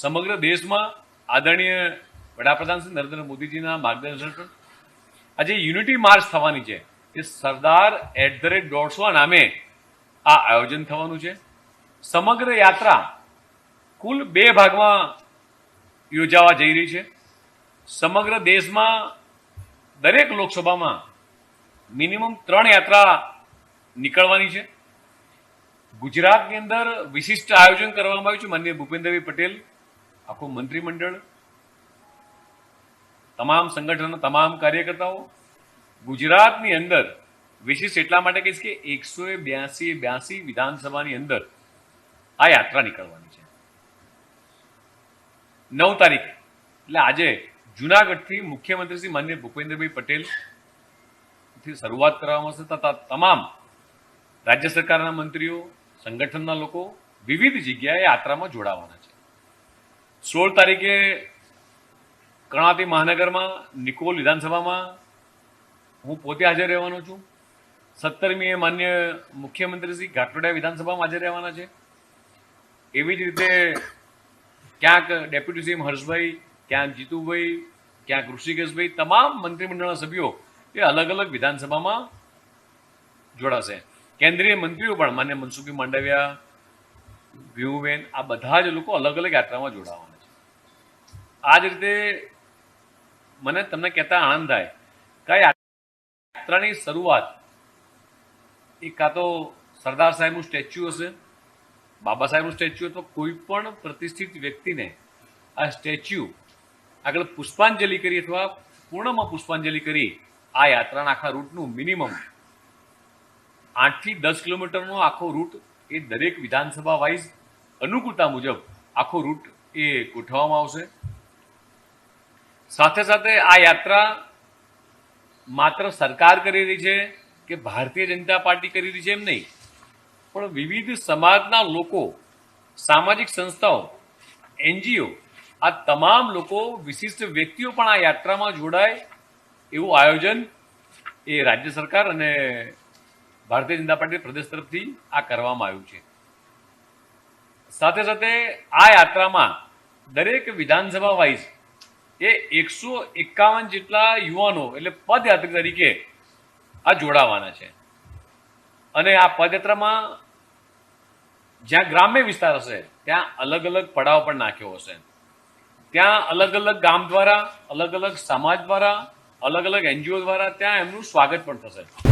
સમગ્ર દેશમાં આદરણીય વડાપ્રધાન શ્રી નરેન્દ્ર મોદીજીના માર્ગદર્શન હેઠળ આજે યુનિટી માર્ચ થવાની છે. એ સરદાર @ નામે આ આયોજન થવાનું છે. સમગ્ર યાત્રા કુલ 2 ભાગમાં યોજાવા જઈ રહી છે. સમગ્ર દેશમાં દરેક લોકસભામાં મિનિમમ 3 યાત્રા નીકળવાની છે. ગુજરાતની અંદર વિશિષ્ટ આયોજન કરવામાં આવ્યું છે. માનનીય ભૂપેન્દ્રભાઈ પટેલ, આખું મંત્રીમંડળ, તમામ સંગઠનના તમામ કાર્યકર્તાઓ ગુજરાતની અંદર વિશિષ્ટ એટલા માટે કહીશ કે 182 વિધાનસભાની અંદર આ યાત્રા નીકળવાની છે. 9 તારીખ એટલે આજે જૂનાગઢથી મુખ્યમંત્રી શ્રી માનનીય ભૂપેન્દ્રભાઈ પટેલથી શરૂઆત કરવામાં આવશે તથા તમામ રાજ્ય સરકારના મંત્રીઓ, સંગઠનના લોકો વિવિધ જગ્યાએ યાત્રામાં જોડાવાના છે. 16 તારીખે કર્ણાવતી મહાનગરમાં નિકોલ વિધાનસભામાં હું પોતે હાજર રહેવાનો છું. 17મીએ માન્ય મુખ્યમંત્રી શ્રી ઘાટલોડિયા વિધાનસભામાં હાજર રહેવાના છે. એવી જ રીતે ક્યાંક ડેપ્યુટી સીએમ હર્ષભાઈ, ક્યાંક જીતુભાઈ, ક્યાંક ઋષિકેશભાઈ, તમામ મંત્રીમંડળના સભ્યો એ અલગ અલગ વિધાનસભામાં જોડાશે. કેન્દ્રીય મંત્રીઓ પણ માન્ય મનસુખભાઈ માંડવિયા, ભીવુબેન, આ બધા જ લોકો અલગ અલગ યાત્રામાં જોડાવાના છે. આ જ રીતે મને તમને કહેતા આનંદ થાય કે યાત્રાની શરૂઆત એક કાં તો સરદાર સાહેબનું સ્ટેચ્યુ હશે, બાબા સાહેબનું સ્ટેચ્યુ, અથવા કોઈ પણ પ્રતિષ્ઠિત વ્યક્તિને આ સ્ટેચ્યુ આગળ પુષ્પાંજલિ કરી અથવા પૂર્ણમાં પુષ્પાંજલિ કરી આ યાત્રાના આખા રૂટનું મિનિમમ 8 થી 10 કિલોમીટરનો આખો રૂટ એ દરેક વિધાનસભા વાઇઝ અનુકૂળતા મુજબ આખો રૂટ એ ગોઠવવામાં આવશે. સાથે સાથે આ યાત્રા માત્ર સરકાર કરી રહી છે કે ભારતીય જનતા પાર્ટી કરી રહી છે એમ નહીં, પણ વિવિધ સમાજના લોકો, સામાજિક સંસ્થાઓ, NGO, આ તમામ લોકો, વિશિષ્ટ વ્યક્તિઓ પણ આ યાત્રામાં જોડાય એવું આયોજન એ રાજ્ય સરકાર અને ભારતીય જનતા પાર્ટી પ્રદેશ તરફથી આ કરવામાં આવ્યું છે. સાથે સાથે આ યાત્રામાં દરેક વિધાનસભા વાઇઝ એ 151 જેટલા યુવાનો એટલે પદયાત્રી તરીકે આ જોડાવાના છે. અને આ પદયાત્રામાં જ્યાં ગ્રામ્ય વિસ્તાર હશે ત્યાં અલગ અલગ પડાવ પણ નાખ્યો હશે. ત્યાં અલગ અલગ ગામ દ્વારા, અલગ અલગ સમાજ દ્વારા, અલગ અલગ NGO દ્વારા ત્યાં એમનું સ્વાગત પણ થશે.